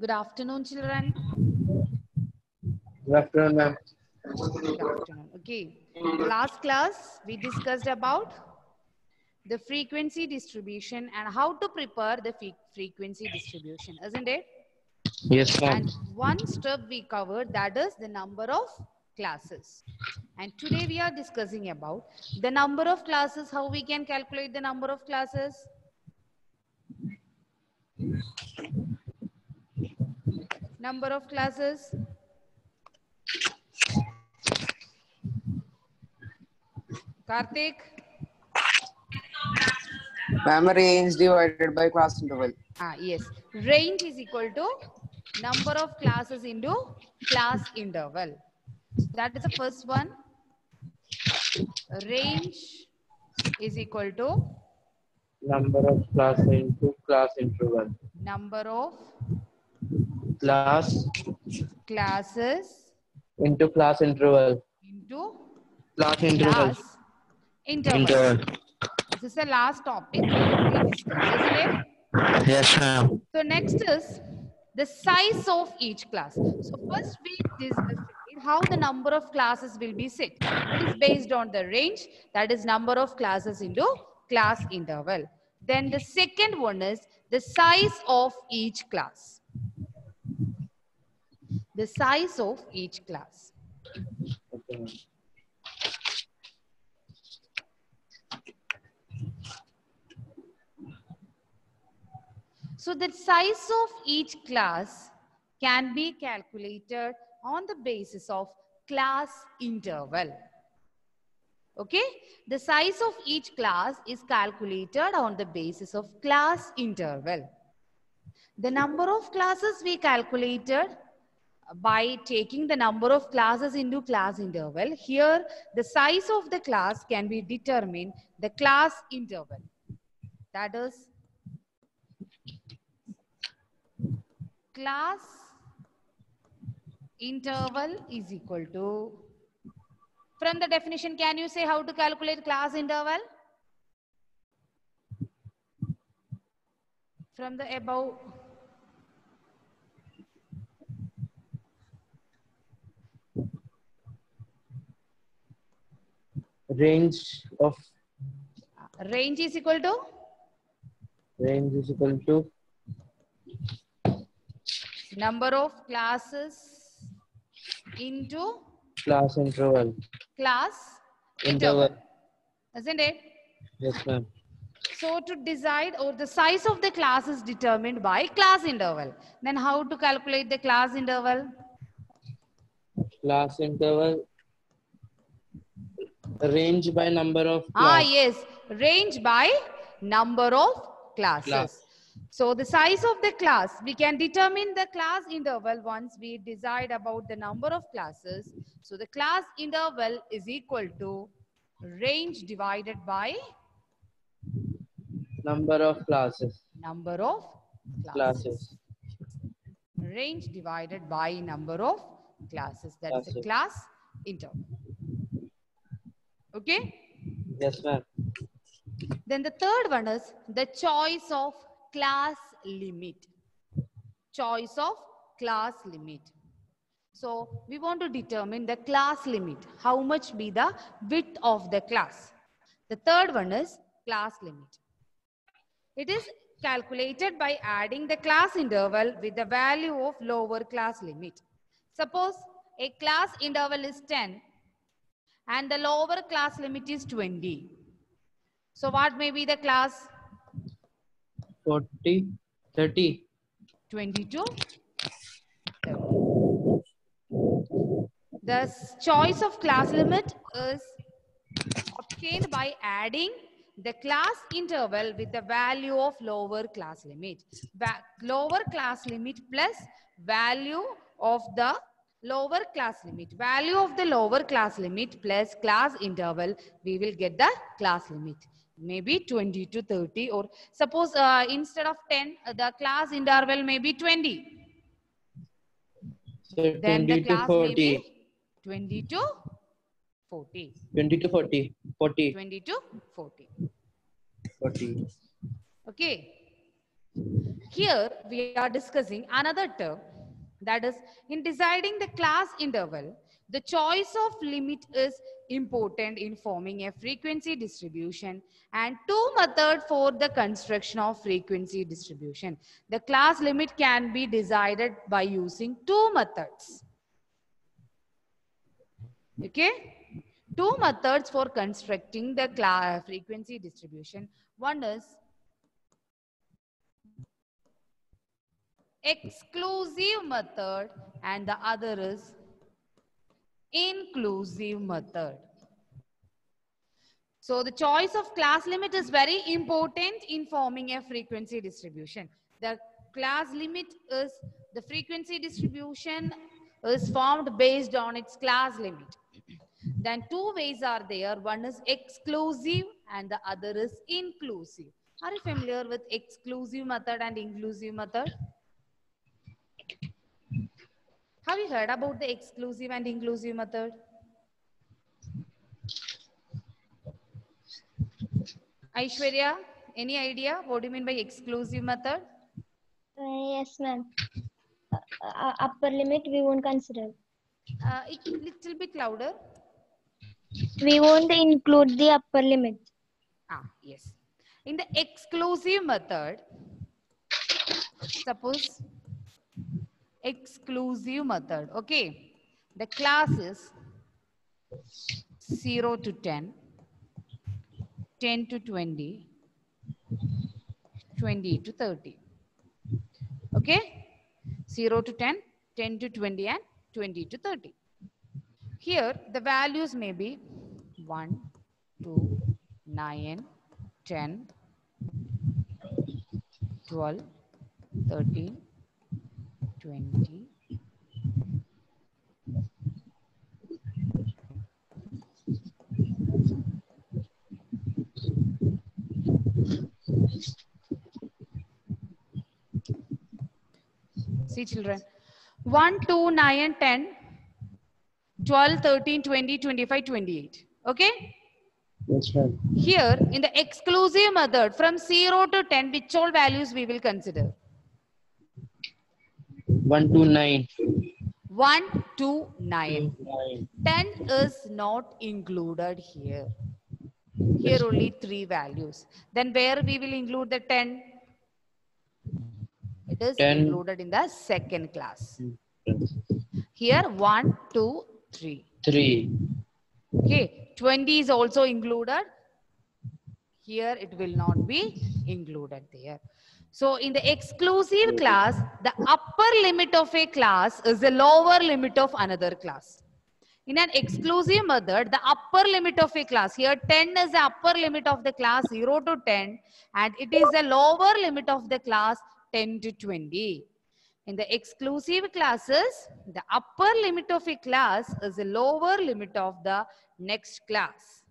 Good afternoon, children. Good afternoon, ma'am. Good afternoon. Okay. Last class, we discussed about the frequency distribution and how to prepare the frequency distribution, isn't it? Yes, ma'am. And one step we covered, that is the number of classes. And today we are discussing about the number of classes, how we can calculate the number of classes. Number of classes. Karthik. Ma'am, range divided by class interval. Yes. Range is equal to number of classes into class interval. That is the first one. Range is equal to Number of class into class interval. number of Class classes into class interval. into Class interval. class interval. This is the last topic we discussed, isn't it? Yes, ma'am. So next is the size of each class. So first we discussed how the number of classes will be set. It is based on the range, that is number of classes into class interval. Then the second one is the size of each class. The size of each class. Okay, ma'am. So the size of each class can be calculated on the basis of class interval. Okay, the size of each class is calculated on the basis of class interval. The number of classes we calculated by taking the number of classes into class interval. Here, the size of the class can be determined the class interval. That is class interval is equal to, from the definition, can you say how to calculate class interval? From the above. Range of Range is equal to number of classes into class interval. class interval. Isn't it? Yes, ma'am. So to decide, or the size of the class is determined by class interval. Then how to calculate the class interval? Class interval. Range by number of class. Yes, range by number of classes. So the size of the class, we can determine the class interval once we decide about the number of classes. So the class interval is equal to range divided by Number of classes. number of classes. Range divided by number of classes. That is the class interval. Okay? Yes, ma'am. Then the third one is the choice of class limit. Choice of class limit. So we want to determine the class limit. How much be the width of the class? The third one is class limit. It is calculated by adding the class interval with the value of lower class limit. Suppose a class interval is 10 and the lower class limit is 20. So what may be the class? 40, 30. 20 to 30. The choice of class limit is obtained by adding the class interval with the value of lower class limit. Lower class limit plus value of the lower class limit. Value of the lower class limit plus class interval, we will get the class limit. Maybe 20 to 30, or suppose instead of 10, the class interval may be 20. So Then 20 the to class may 40. be 20 to 40. 20 to 40. 40. 20 to 40. 40. Okay. Here we are discussing another term, that is, in deciding the class interval, the choice of limit is important in forming a frequency distribution, and two methods for the construction of frequency distribution. The class limit can be decided by using two methods. Okay? Two methods for constructing the frequency distribution. One is exclusive method and the other is inclusive method. So the choice of class limit is very important in forming a frequency distribution. The class limit is, the frequency distribution is formed based on its class limit. Then two ways are there. One is exclusive and the other is inclusive. Are you familiar with exclusive method and inclusive method? Have you heard about the exclusive and inclusive method? Aishwarya, any idea what do you mean by exclusive method? Yes, ma'am. Upper limit we won't consider. Little bit louder. We won't include the upper limit. Yes. In the exclusive method, suppose exclusive method, okay, the class is 0 to 10, 10 to 20, 20 to 30. Okay? 0 to 10, 10 to 20 and 20 to 30. Here the values may be 1, 2, 9, 10, 12, 13, 20. See children, 1, 2, 9, 10, 12, 13, 20, 25, 28. Okay? Yes, ma'am. Here in the exclusive method, from 0 to 10, which all values we will consider? 1 to 9. 1 to 9. 9. 10 is not included here. Here only 3 values. Then where we will include the 10? It is 10. included in the second class. Here 1, 2, 3. 3. Okay, 20 is also included. Here it will not be included there. So in the exclusive class, the upper limit of a class is the lower limit of another class. In an exclusive method, the upper limit of a class, here 10 is the upper limit of the class 0 to 10, and it is the lower limit of the class 10 to 20. In the exclusive classes, the upper limit of a class is the lower limit of the next class.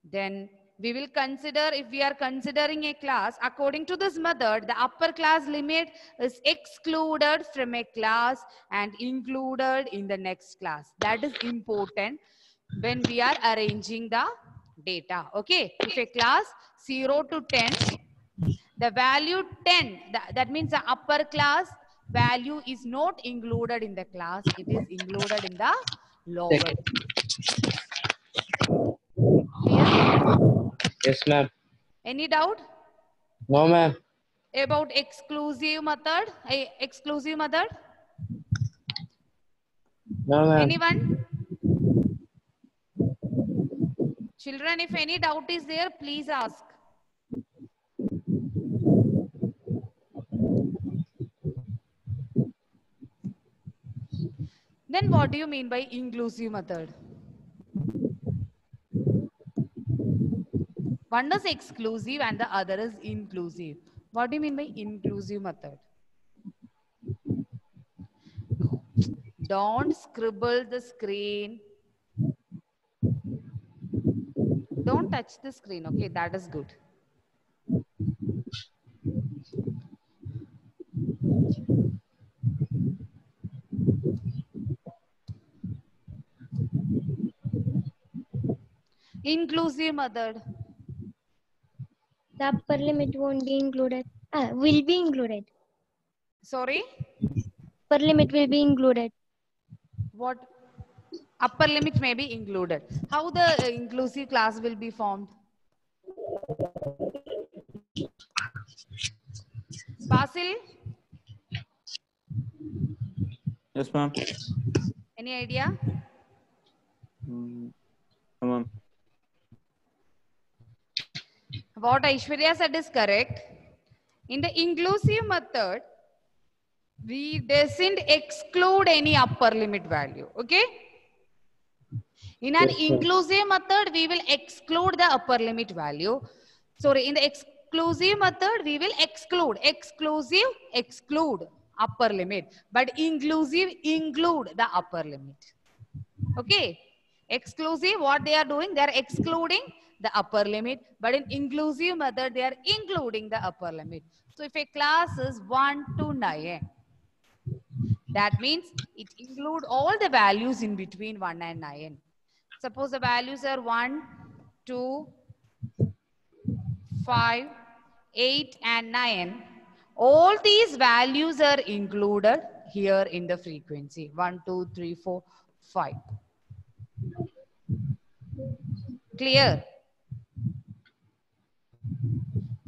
Then we will consider, if we are considering a class, according to this method, the upper class limit is excluded from a class and included in the next class. That is important when we are arranging the data. Okay, if a class 0 to 10, the value 10, that means the upper class value is not included in the class, it is included in the lower. Clear? Yes, ma'am. Any doubt No, ma'am. about exclusive method? Exclusive method? No, ma'am. Anyone? Children, if any doubt is there, please ask. Then what do you mean by inclusive method? One is exclusive and the other is inclusive. What do you mean by inclusive method? Don't scribble the screen. Don't touch the screen, okay? That is good. Inclusive method. The upper limit won't be included. Will be included. Sorry, Upper limit will be included. what? Upper limit may be included. How the inclusive class will be formed? Basil, Yes, ma'am. any idea? Ma'am. What Aishwarya said is correct. In the inclusive method, we doesn't exclude any upper limit value. Okay? In an Yes, ma'am. inclusive method, we will exclude the upper limit value. Sorry, in the exclusive method, we will exclude upper limit, but inclusive include the upper limit. Okay? Exclusive, what they are doing, they are excluding the upper limit, but in inclusive method, they are including the upper limit. So if a class is 1 to 9, that means it include all the values in between 1 and 9. Suppose the values are 1, 2, 5, 8 and 9. All these values are included here in the frequency. 1, 2, 3, 4, 5. Clear?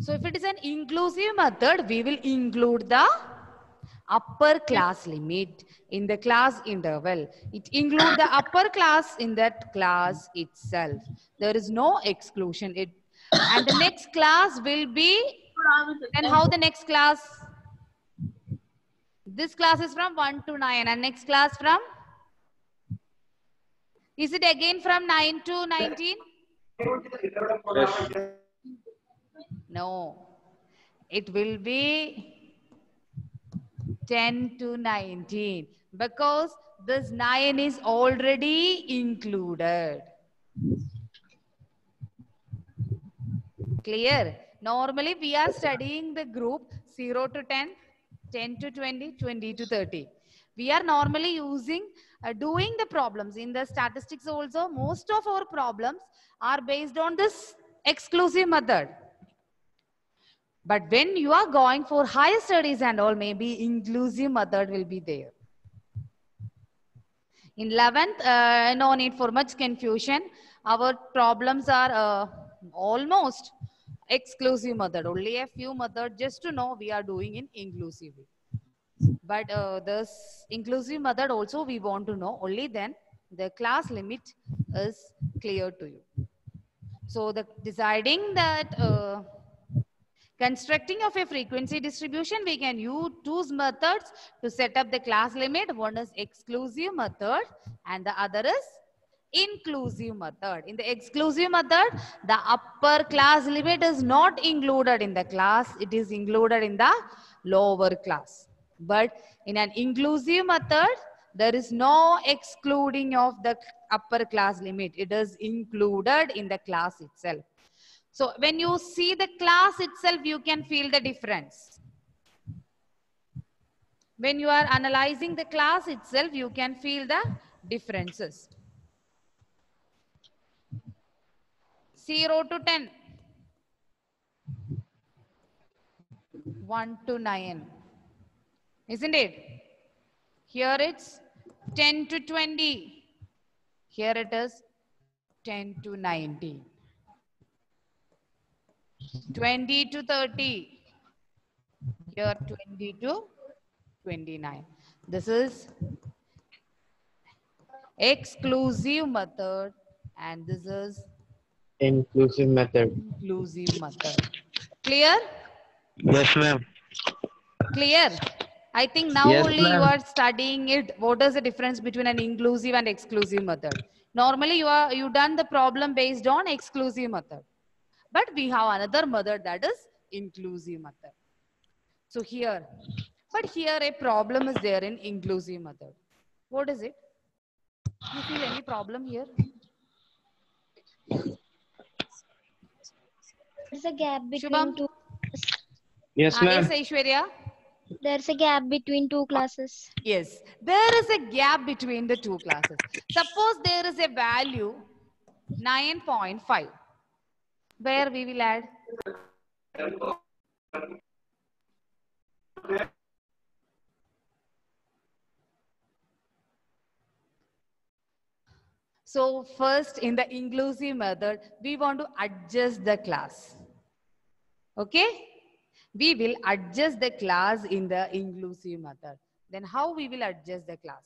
So if it is an inclusive method, we will include the upper class limit in the class interval. It includes the upper class in that class itself. There is no exclusion. And the next class will be, and how the next class? This class is from 1 to 9 and next class from? Is it again from 9 to 19? Yes. No. It will be 10 to 19 because this 9 is already included. Clear? Normally we are studying the group 0 to 10, 10 to 20, 20 to 30. We are normally using, doing the problems in the statistics also. Most of our problems are based on this exclusive method. But when you are going for higher studies and all, maybe inclusive method will be there. In 11th, no need for much confusion. Our problems are almost exclusive method. Only a few methods just to know we are doing in inclusive way. But this inclusive method also we want to know. Only then the class limit is clear to you. So the deciding that constructing of a frequency distribution, we can use two methods to set up the class limit. One is exclusive method and the other is inclusive method. In the exclusive method, the upper class limit is not included in the class. It is included in the lower class. But in an inclusive method, there is no excluding of the upper class limit. It is included in the class itself. So when you see the class itself, you can feel the difference. When you are analyzing the class itself, you can feel the differences. 0 to 10. 1 to 9. Isn't it? Here it's 10 to 20. Here it is 10 to 19. 20 to 30. Here 20 to 29. This is exclusive method and this is Inclusive method. inclusive method. Clear? Yes, ma'am. Clear? I think now Yes, only you ma'am. are studying it. What is the difference between an inclusive and exclusive method? Normally you done the problem based on exclusive method. But we have another method that is inclusive method. So here, but here a problem is there in inclusive method. What is it? You feel any problem here? There's a gap between Shubham? two. Yes, ma'am. Yes, Aishwarya? There's a gap between two classes. Yes, there is a gap between the two classes. Suppose there is a value 9.5. Where we will add? So first, in the inclusive method, we want to adjust the class. Okay? We will adjust the class in the inclusive method. Then how we will adjust the class?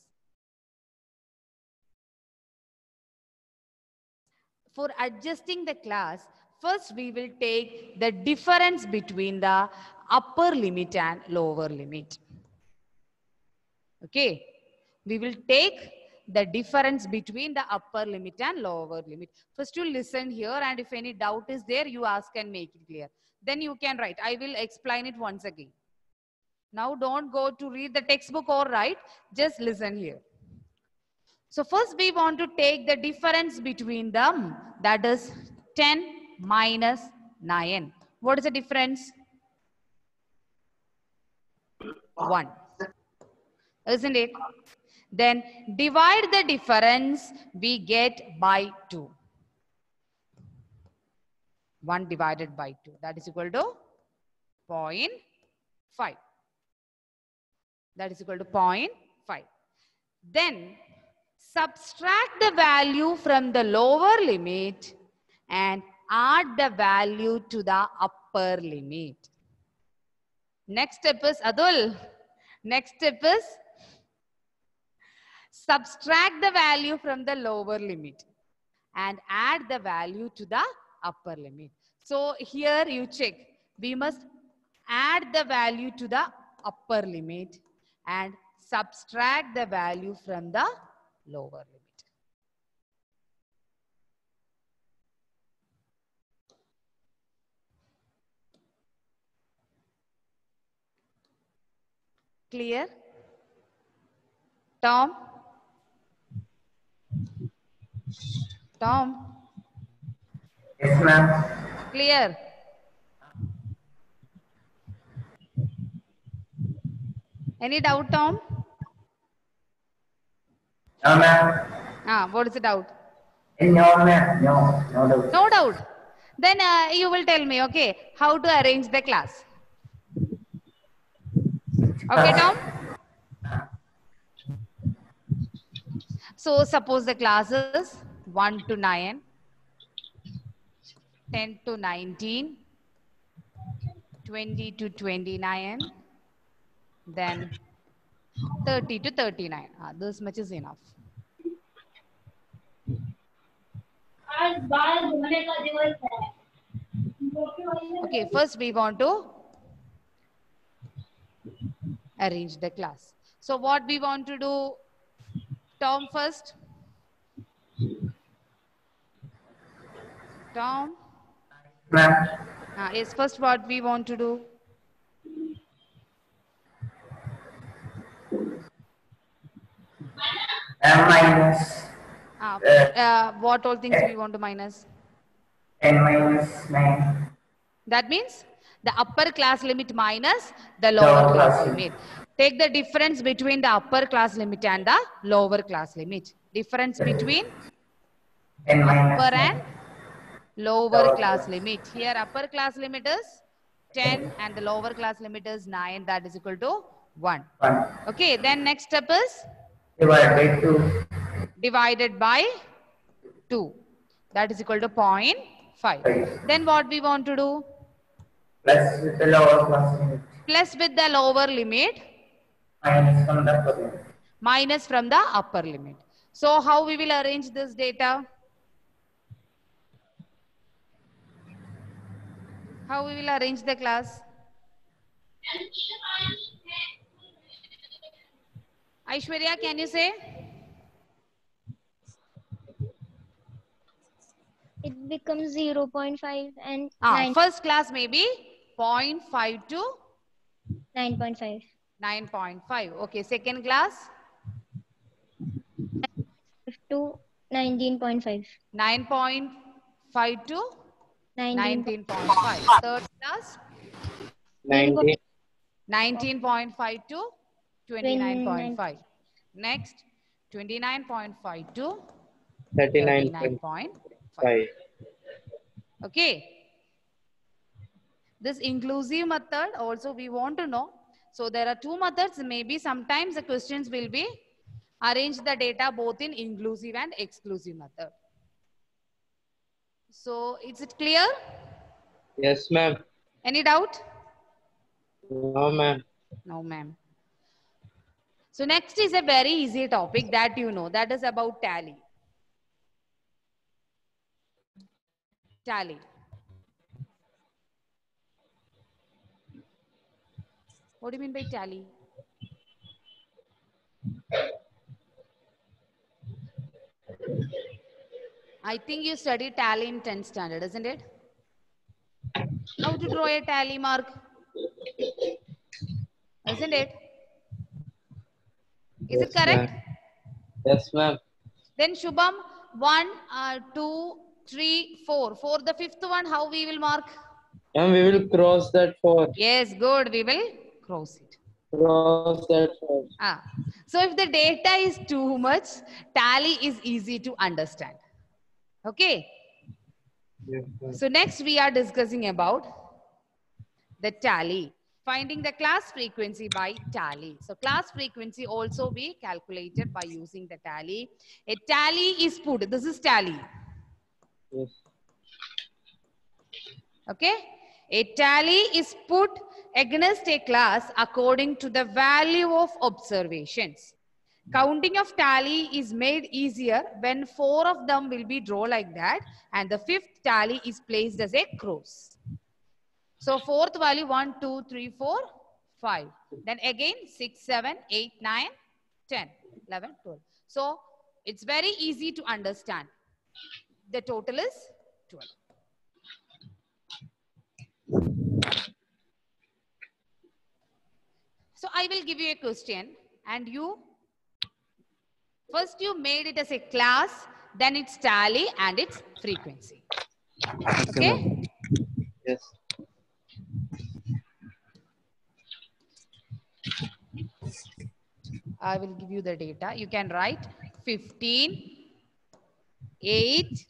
For adjusting the class, first we will take the difference between the upper limit and lower limit. Okay? We will take the difference between the upper limit and lower limit. First you listen here, and if any doubt is there, you ask and make it clear. Then you can write. I will explain it once again. Now don't go to read the textbook or write, just listen here. So first we want to take the difference between them, that is 10 minus 9. What is the difference? 1. Isn't it? Then divide the difference, we get by 2. 1 divided by 2, that is equal to 0.5. That is equal to 0.5. Then subtract the value from the lower limit and add the value to the upper limit. Next step is, Adul, next step is subtract the value from the lower limit and add the value to the upper limit. So here you check, we must add the value to the upper limit and subtract the value from the lower limit. Clear? Tom? Tom? Yes, ma'am. Clear? Any doubt, Tom? No, ma'am. What is the doubt? No, ma'am. No doubt. No doubt. Then you will tell me, okay, how to arrange the class. Okay, Tom? So suppose the class is 1 to 9, 10 to 19, 20 to 29, then 30 to 39. This much is enough. Okay, first we want to arrange the class. So what we want to do, Tom first? Tom? Ma'am. Yes, first what we want to do? Minus. What all things we want to minus? 10 minus 9. That means the upper class limit minus the lower class limit. Take the difference between the upper class limit and the lower class limit. Difference between 10 minus upper 9. and lower class limit. Here upper class limit is 10 and the lower class limit is 9. That is equal to 1. 1. Okay, then next step is Divided by 2. divided by 2. That is equal to 0.5. Then what we want to do? Plus with the lower class limit. Plus with the lower limit. Minus from the upper limit. Minus from the upper limit. So how we will arrange this data? How we will arrange the class? Aishwarya, can you say? It becomes 0.5 and 9, First class may be 0.5 to 9.5. 9.5. Okay, second class? To 19.5. 9.5 to 19. 19.5. Third class? 19. 19.5 to 29.5. Next, 29.5 to 39.5. 39.5. Okay. This inclusive method also we want to know. So there are two methods. Maybe sometimes the questions will be arrange the data both in inclusive and exclusive method. So is it clear? Yes, ma'am. Any doubt? No, ma'am. No, ma'am. So next is a very easy topic that you know, that is about tally. Tally. What do you mean by tally? I think you studied tally in 10th standard, isn't it? How to draw a tally mark? Isn't it? Is it Yes, correct? ma'am. Yes, ma'am. Then Shubham, 1, 2, 3, 4. For the fifth one, how we will mark? Ma'am, we will cross that 4. Yes, good. We will cross it. Cross that 4. Ah. So if the data is too much, tally is easy to understand. Okay. Yes, ma'am. So next we are discussing about the tally. Finding the class frequency by tally. So class frequency also be calculated by using the tally. A tally is put. This is tally. Yes. Okay. A tally is put against a class according to the value of observations. Counting of tally is made easier when 4 of them will be drawn like that and the 5th tally is placed as a cross. So 4th value 1, 2, 3, 4, 5. Then again 6, 7, 8, 9, 10, 11, 12. So it's very easy to understand. The total is 12. So I will give you a question and you first you made it as a class, then it's tally and its frequency. Okay? Yes. I will give you the data. You can write 15, 8.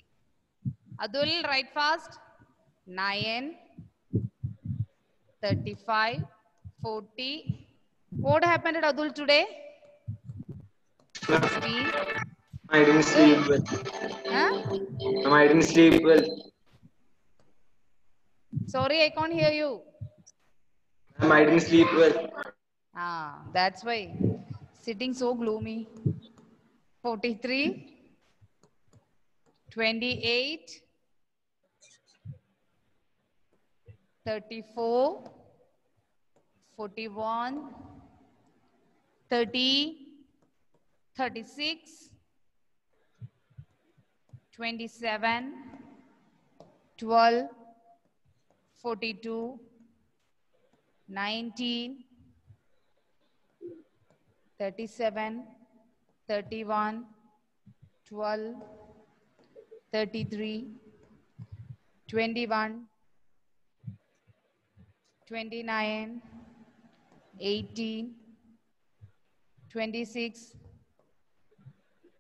Adul, write fast. 9, 35, 40. What happened at Adul today? 16. I didn't sleep well. Huh? I didn't sleep well. Sorry, I can't hear you. I didn't sleep well. Ah, that's why. Sitting so gloomy. 43, 28, 34, 41, 30, 36, 27, 12, 42, 19, 37, 31, 12, 33, 21, 29, 18, 26,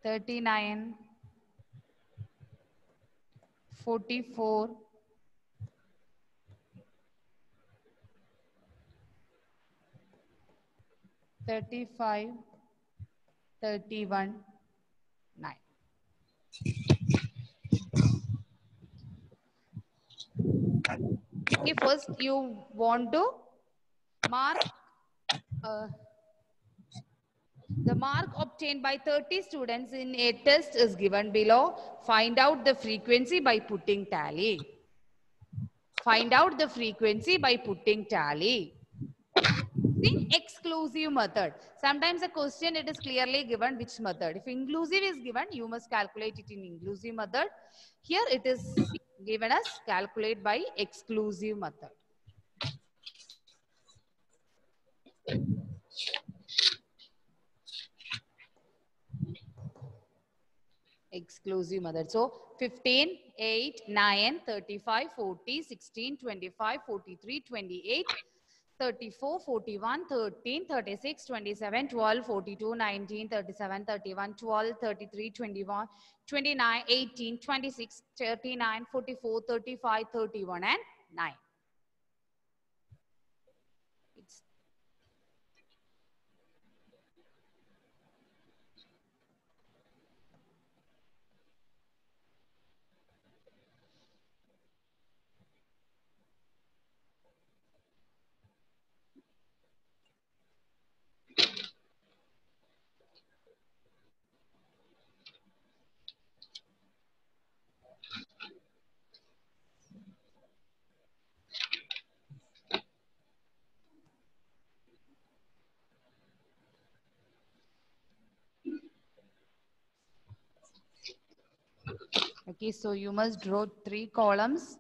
39, 44, 35, 31, 9. Okay, first you want to mark the mark obtained by 30 students in a test is given below. Find out the frequency by putting tally. Find out the frequency by putting tally. See, exclusive method. Sometimes a question it is clearly given which method. If inclusive is given, you must calculate it in inclusive method. Here it is given as calculate by exclusive method. Exclusive method. So 15, 8, 9, 35, 40, 16, 25, 43, 28, 34, 41, 13, 36, 27, 12, 42, 19, 37, 31, 12, 33, 21, 29, 18, 26, 39, 44, 35, 31 and 9. Okay, so you must draw 3 columns.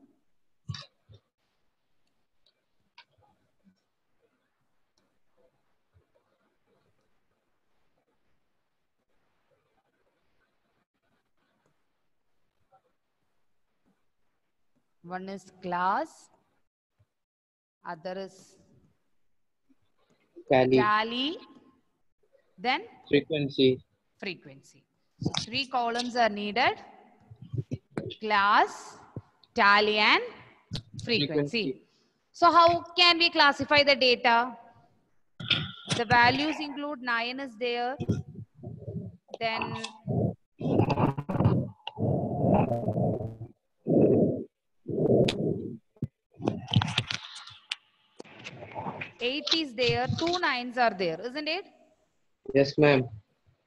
One is class, other is Tally. tally, then Frequency. frequency. So 3 columns are needed: class, tally, and frequency. So how can we classify the data? The values include 9 is there, then 8 is there, 2 9s are there, isn't it? Yes, ma'am.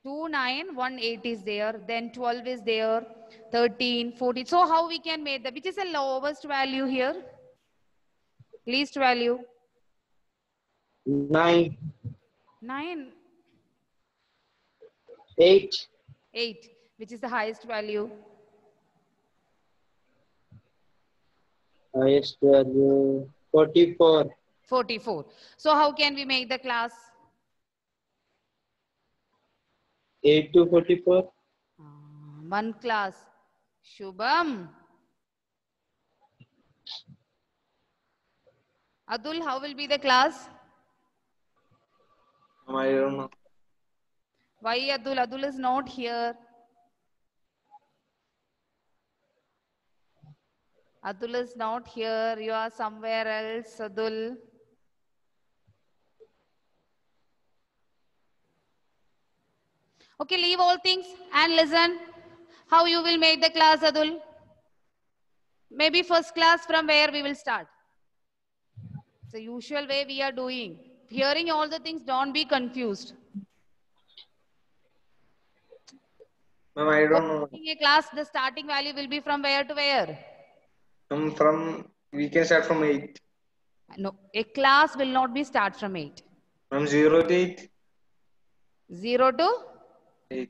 2 9, 1 8 is there, then 12 is there, 13, 14. So how we can make that? Which is the lowest value here? Least value? 9, 9, 8, 8. Which is the highest value? highest value 44. 44. So how can we make the class? 8 to 44. One class. Shubham. Adul, how will be the class? Ma'am, I don't know. Why Adul? Adul is not here. Adul is not here. You are somewhere else, Adul. Okay, leave all things and listen. How you will make the class, Adul? Maybe first class from where we will start. It's the usual way we are doing. Hearing all the things, don't be confused. Ma'am, I For don't know. making a class, the starting value will be from where to where? We can start from 8. No, a class will not be start from 8. Ma'am, 0 to 8. 0 to 8.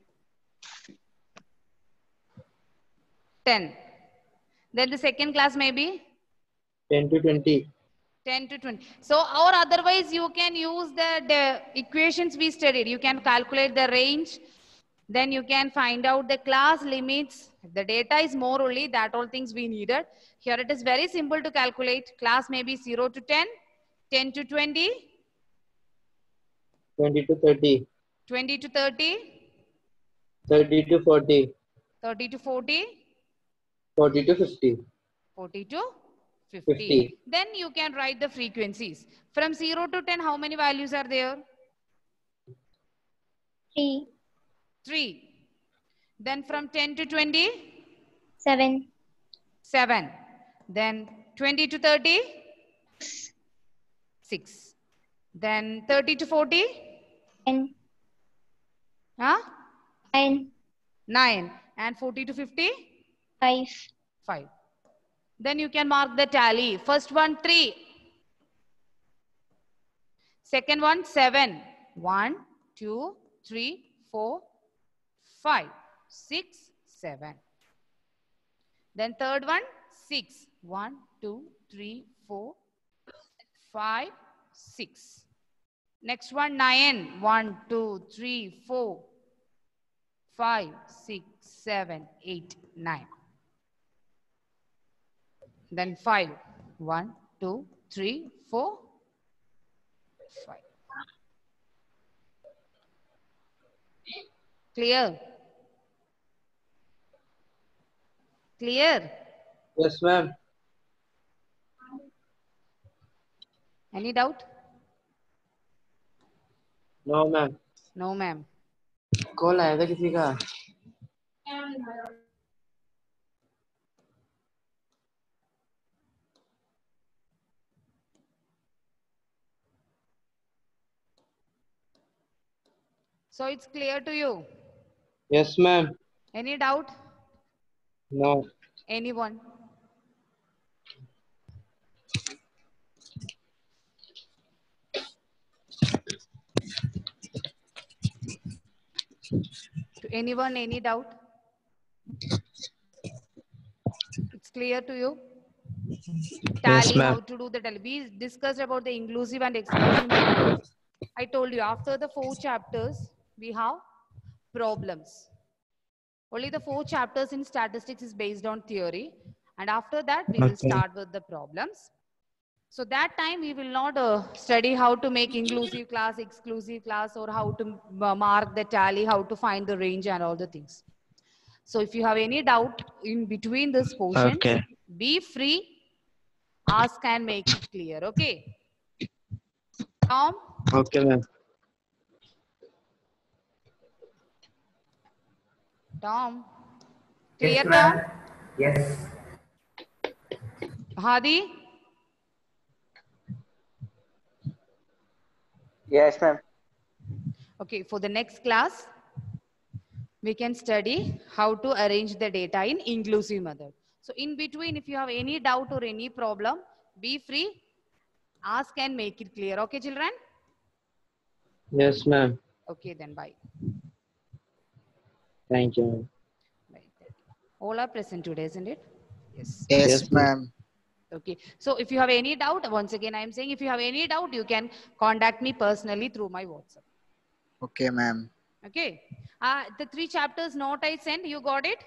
10. Then the second class may be 10 to 20. 10 to 20. So, or otherwise you can use the equations we studied. You can calculate the range. Then you can find out the class limits. The data is more only that all things we needed. Here it is very simple to calculate. Class may be 0 to 10, 10 to 20, 20 to 30. 20 to 30, 30 to 40. 30 to 40, 40 to 50. 40 to 50. 50. Then you can write the frequencies. From 0 to 10, how many values are there? 3, 3. Then from 10 to 20, 7, 7. Then 20 to 30, 6. Then 30 to 40, 10, huh? 9, 9. And 40 to 50, 5, 5. Then you can mark the tally. First one, 3. Second one, 7. 1, 2, 3, 4, 5, 6, 7. Then third one, 6. 1, 2, 3, 4, 5, 6. Next one, 9. 1, 2, 3, 4, 5, 6, 7, 8, 9. Then 5. 1, 2, 3, 4, 5. Clear? Clear? Yes, ma'am. Any doubt? No, ma'am. No, ma'am. Call आया था किसी का? So it's clear to you? Yes, ma'am. Any doubt? No. Anyone? To anyone, any doubt? Clear to you? Yes, Tally, ma'am. how to do the tally. We discussed about the inclusive and exclusive methods. I told you after the 4 chapters, we have problems. Only the 4 chapters in statistics is based on theory. And after that, we will Okay. start with the problems. So that time we will not study how to make inclusive class, exclusive class, or how to mark the tally, how to find the range and all the things. So if you have any doubt in between this portions, Okay. be free, ask and make it clear. Okay. Tom, Okay, ma'am. Tom, Yes, clear Tom? ma'am. Yes. Hadi, Yes, ma'am. okay, for the next class, we can study how to arrange the data in inclusive method. So in between, if you have any doubt or any problem, be free, ask and make it clear. Okay, children? Yes, ma'am. Okay, then bye. Thank you, ma'am. Bye. All are present today, isn't it? Yes. Yes, Yes, ma'am. Okay. So if you have any doubt, once again, I am saying if you have any doubt, you can contact me personally through my WhatsApp. Okay, ma'am. Okay. The 3 chapters note I sent, you got it?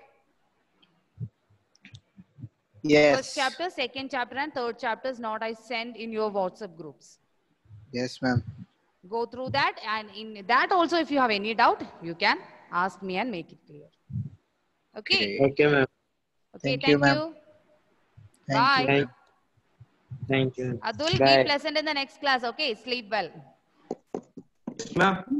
Yes. First chapter, second chapter, and third chapters note I send in your WhatsApp groups. Yes, ma'am. Go through that, and in that also, if you have any doubt, you can ask me and make it clear. Okay. Okay, ma'am. Okay. Thank you, Thank you. ma'am. Thank Bye. you, Thank, ma'am. thank you. Adul, be Bye. pleasant in the next class. Okay. Sleep well. Ma'am.